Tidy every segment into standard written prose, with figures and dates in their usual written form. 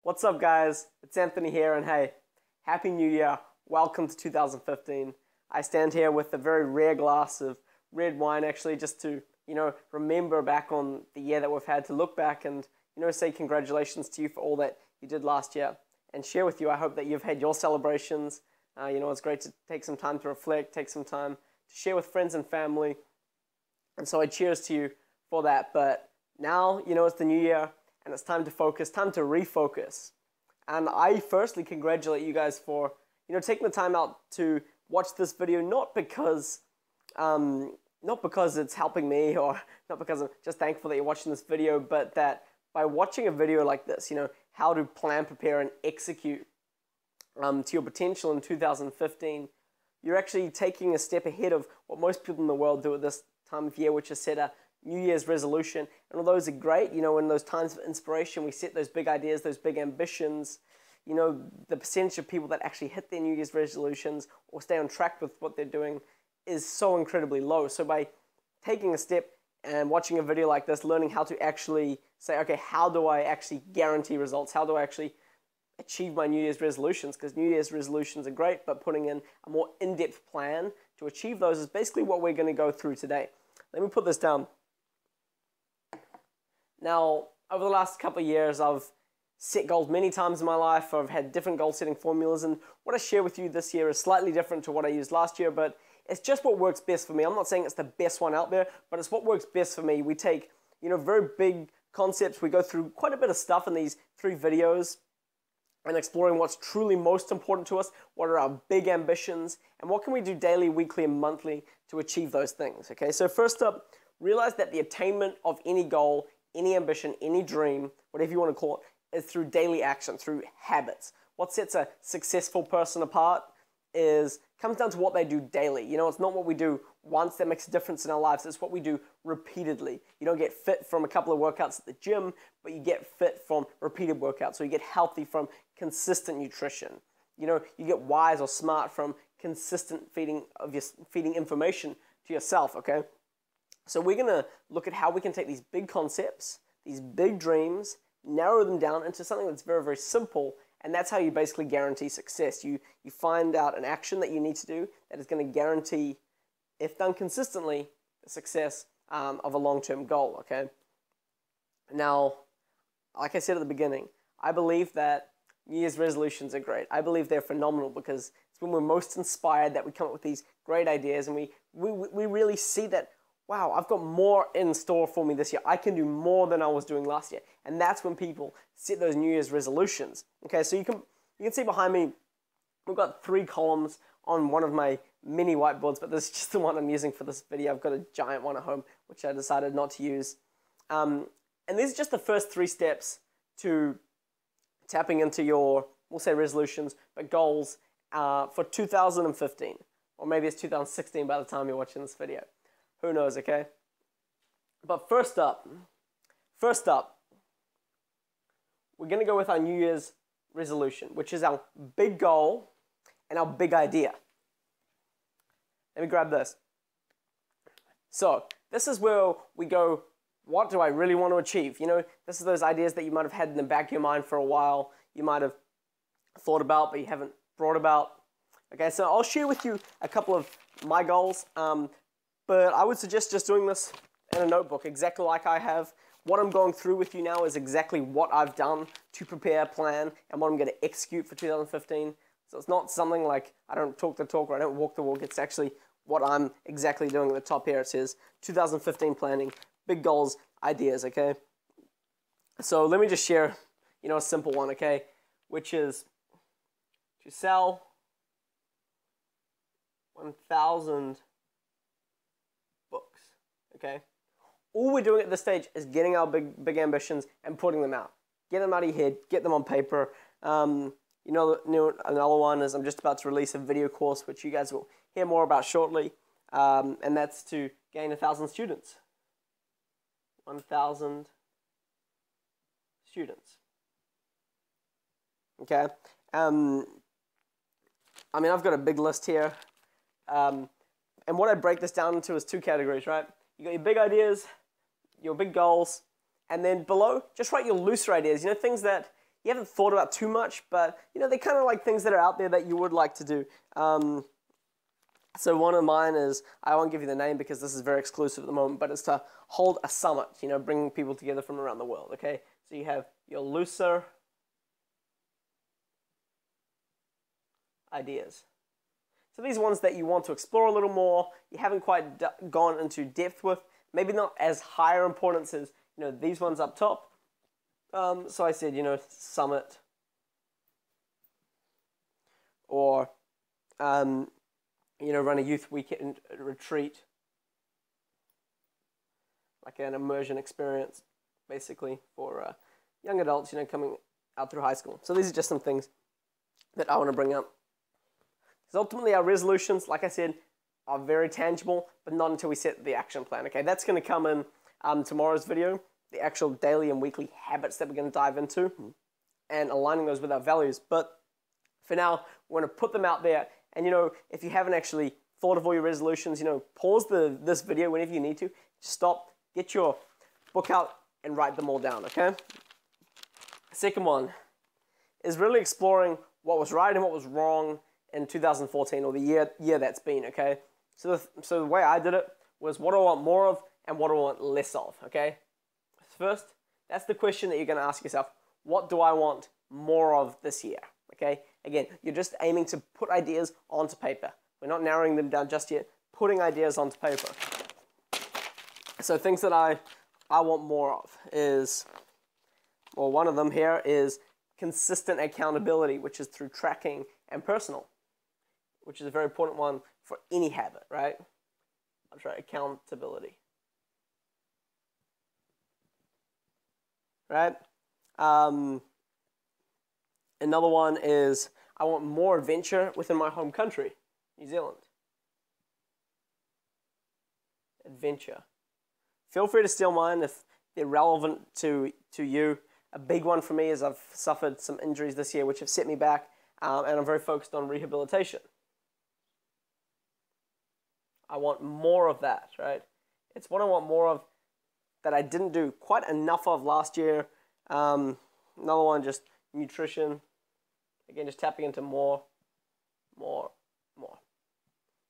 What's up, guys? It's Anthony here, and hey, Happy New Year. Welcome to 2015. I stand here with a very rare glass of red wine, actually, just to, remember back on the year that we've had, to look back and, say congratulations to you for all that you did last year, and share with you. I hope that you've had your celebrations. It's great to take some time to reflect, take some time to share with friends and family, and so I cheers to you for that. But now, it's the new year, and it's time to focus, time to refocus. And I firstly congratulate you guys for, taking the time out to watch this video, not because it's helping me, or not because I'm just thankful that you're watching this video, but that by watching a video like this, how to plan, prepare, and execute to your potential in 2015, you're actually taking a step ahead of what most people in the world do at this time of year, which is set a New Year's resolution. And although those are great, in those times of inspiration, we set those big ideas, those big ambitions, the percentage of people that actually hit their New Year's resolutions or stay on track with what they're doing is so incredibly low. So by taking a step and watching a video like this, learning how to actually say, okay, how do I actually guarantee results? How do I actually achieve my New Year's resolutions? Because New Year's resolutions are great, but putting in a more in-depth plan to achieve those is basically what we're going to go through today. Let me put this down. Now, over the last couple of years, I've set goals many times in my life. I've had different goal-setting formulas, and what I share with you this year is slightly different to what I used last year, but it's just what works best for me. I'm not saying it's the best one out there, but it's what works best for me. We take, very big concepts. We go through quite a bit of stuff in these 3 videos and exploring what's truly most important to us, what are our big ambitions, and what can we do daily, weekly, and monthly to achieve those things, okay? So first up, realize that the attainment of any goal, any ambition, any dream, whatever you want to call it, is through daily action, through habits. What sets a successful person apart comes down to what they do daily. It's not what we do once that makes a difference in our lives. It's what we do repeatedly. You don't get fit from a couple of workouts at the gym, but you get fit from repeated workouts. So you get healthy from consistent nutrition. You get wise or smart from consistent feeding information to yourself, okay? So we're going to look at how we can take these big concepts, these big dreams, narrow them down into something that's very, very simple, and that's how you basically guarantee success. You find out an action that you need to do that is going to guarantee, if done consistently, the success of a long-term goal, okay? Now, like I said at the beginning, I believe that New Year's resolutions are great. I believe they're phenomenal because it's when we're most inspired that we come up with these great ideas, and we really see that, wow, I've got more in store for me this year. I can do more than I was doing last year. And that's when people set those New Year's resolutions. Okay, so you can see behind me, we've got 3 columns on one of my mini whiteboards, but this is just the one I'm using for this video. I've got a giant one at home, which I decided not to use. And these are just the first 3 steps to tapping into your, we'll say resolutions, but goals for 2015. Or maybe it's 2016 by the time you're watching this video. Who knows, okay? But first up, we're going to go with our New Year's resolution, which is our big goal and our big idea. Let me grab this. So, this is where we go, what do I really want to achieve? This is those ideas that you might have had in the back of your mind for a while, you might have thought about, but you haven't brought about. Okay, so I'll share with you a couple of my goals, but I would suggest just doing this in a notebook, exactly like I have. What I'm going through with you now is exactly what I've done to prepare, plan, and what I'm going to execute for 2015. So it's not something like I don't talk the talk or I don't walk the walk. It's actually what I'm exactly doing at the top here. It says 2015 planning, big goals, ideas, okay? So let me just share, a simple one, okay? Which is to sell 1,000 books, okay? All we're doing at this stage is getting our big ambitions and putting them out. Get them out of your head, get them on paper. Another one is I'm just about to release a video course, which you guys will hear more about shortly, and that's to gain 1,000 students. 1,000 students. Okay? I've got a big list here. And what I break this down into is 2 categories, right? You got your big ideas, your big goals, and then below, just write your looser ideas. Things that you haven't thought about too much, but you know, they're kind of like things that are out there that you would like to do. So one of mine is, I won't give you the name because this is very exclusive at the moment, but it's to hold a summit, you know, bringing people together from around the world, okay? So you have your looser ideas. So these ones that you want to explore a little more, you haven't quite gone into depth with, maybe not as higher importance as, you know, these ones up top. So I said, you know, summit, or you know, run a youth weekend retreat, like an immersion experience, basically, for young adults, you know, coming out through high school. So these are just some things that I want to bring up. Because ultimately our resolutions, like I said, are very tangible, but not until we set the action plan, okay? That's going to come in tomorrow's video, the actual daily and weekly habits that we're going to dive into, and aligning those with our values. But for now, we're going to put them out there. And, you know, if you haven't actually thought of all your resolutions, you know, pause this video whenever you need to. Just stop, get your book out, and write them all down, okay? Second one is really exploring what was right and what was wrong in 2014, or the year that's been, okay? So the way I did it was, what do I want more of and what do I want less of, okay? First, that's the question that you're going to ask yourself. What do I want more of this year, okay? Again, you're just aiming to put ideas onto paper. We're not narrowing them down just yet, putting ideas onto paper. So things that I want more of is, well, one of them here is consistent accountability, which is through tracking and personal, which is a very important one for any habit, right? I'll try accountability. Right? Another one is, I want more adventure within my home country, New Zealand. Adventure. Feel free to steal mine if they're relevant to you. A big one for me is I've suffered some injuries this year which have set me back, and I'm very focused on rehabilitation. I want more of that, right? It's what I want more of that I didn't do quite enough of last year. Another one, just nutrition. Again, just tapping into more.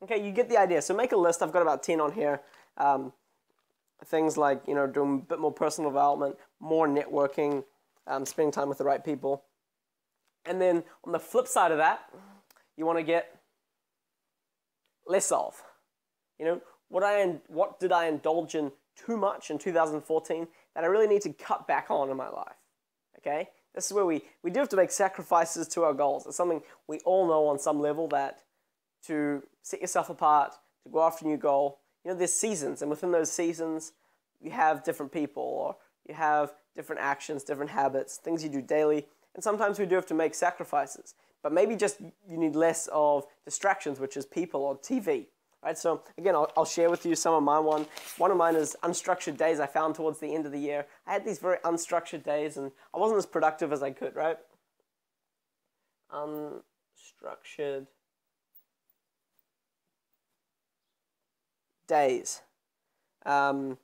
Okay, you get the idea. So make a list. I've got about 10 on here. Things like, you know, doing a bit more personal development, more networking, spending time with the right people. And then on the flip side of that, you want to get less of. You know, what did I indulge in too much in 2014 that I really need to cut back on in my life? Okay? This is where we do have to make sacrifices to our goals. It's something we all know on some level, that to set yourself apart, to go after a new goal, you know, there's seasons, and within those seasons, you have different people, or you have different actions, different habits, things you do daily, and sometimes we do have to make sacrifices. But maybe just you need less of distractions, which is people or TV. Right, so again, I'll share with you some of my one. One of mine is unstructured days I found towards the end of the year. I had these very unstructured days, and I wasn't as productive as I could, right? Unstructured days. Another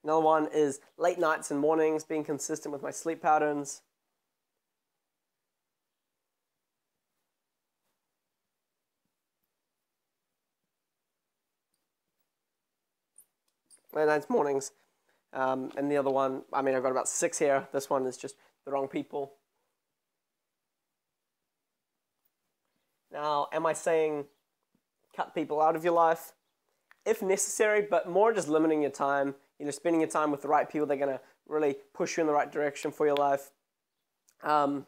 one is late nights and mornings, being consistent with my sleep patterns. Late nights, mornings. And the other one, I mean, I've got about 6 here. This one is just the wrong people. Now, am I saying cut people out of your life? If necessary, but more just limiting your time. You know, spending your time with the right people. They're going to really push you in the right direction for your life. And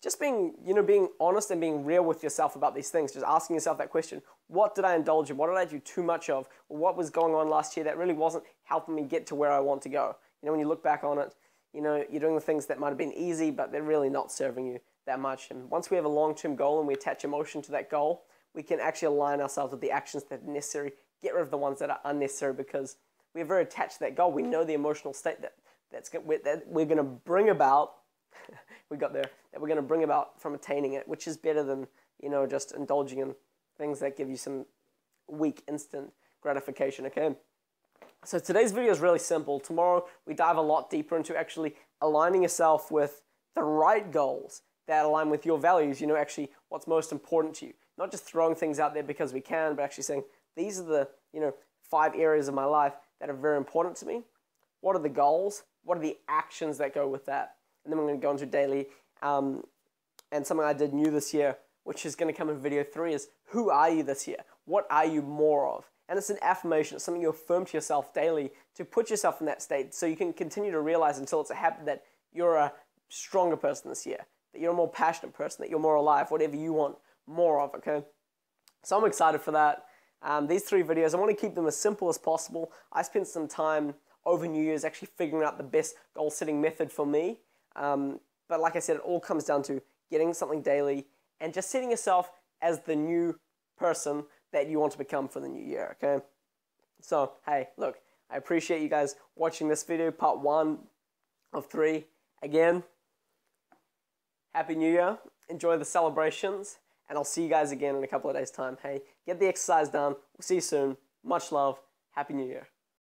just being honest and being real with yourself about these things. Just asking yourself that question. What did I indulge in? What did I do too much of? What was going on last year that really wasn't helping me get to where I want to go? You know, when you look back on it, you know, you're doing the things that might have been easy, but they're really not serving you that much. And once we have a long-term goal and we attach emotion to that goal, we can actually align ourselves with the actions that are necessary, get rid of the ones that are unnecessary, because we're very attached to that goal. We know the emotional state that we're going to bring about. We got there. That we're going to bring about from attaining it, which is better than, you know, just indulging in things that give you some weak instant gratification. Okay. So today's video is really simple. Tomorrow we dive a lot deeper into actually aligning yourself with the right goals that align with your values, actually what's most important to you. Not just throwing things out there because we can, but actually saying, these are the, 5 areas of my life that are very important to me. What are the goals? What are the actions that go with that? And then we're going to go into daily. And something I did new this year, which is going to come in video 3, is who are you this year? What are you more of? And it's an affirmation. It's something you affirm to yourself daily to put yourself in that state so you can continue to realize until it's a habit that you're a stronger person this year, that you're a more passionate person, that you're more alive, whatever you want more of, okay? So I'm excited for that. These 3 videos, I want to keep them as simple as possible. I spent some time over New Year's actually figuring out the best goal-setting method for me. But like I said, it all comes down to getting something daily and just setting yourself as the new person that you want to become for the new year, okay? So, hey, look, I appreciate you guys watching this video, part 1 of 3. Again, Happy New Year. Enjoy the celebrations, and I'll see you guys again in a couple of days' time. Hey, get the exercise done. We'll see you soon. Much love. Happy New Year.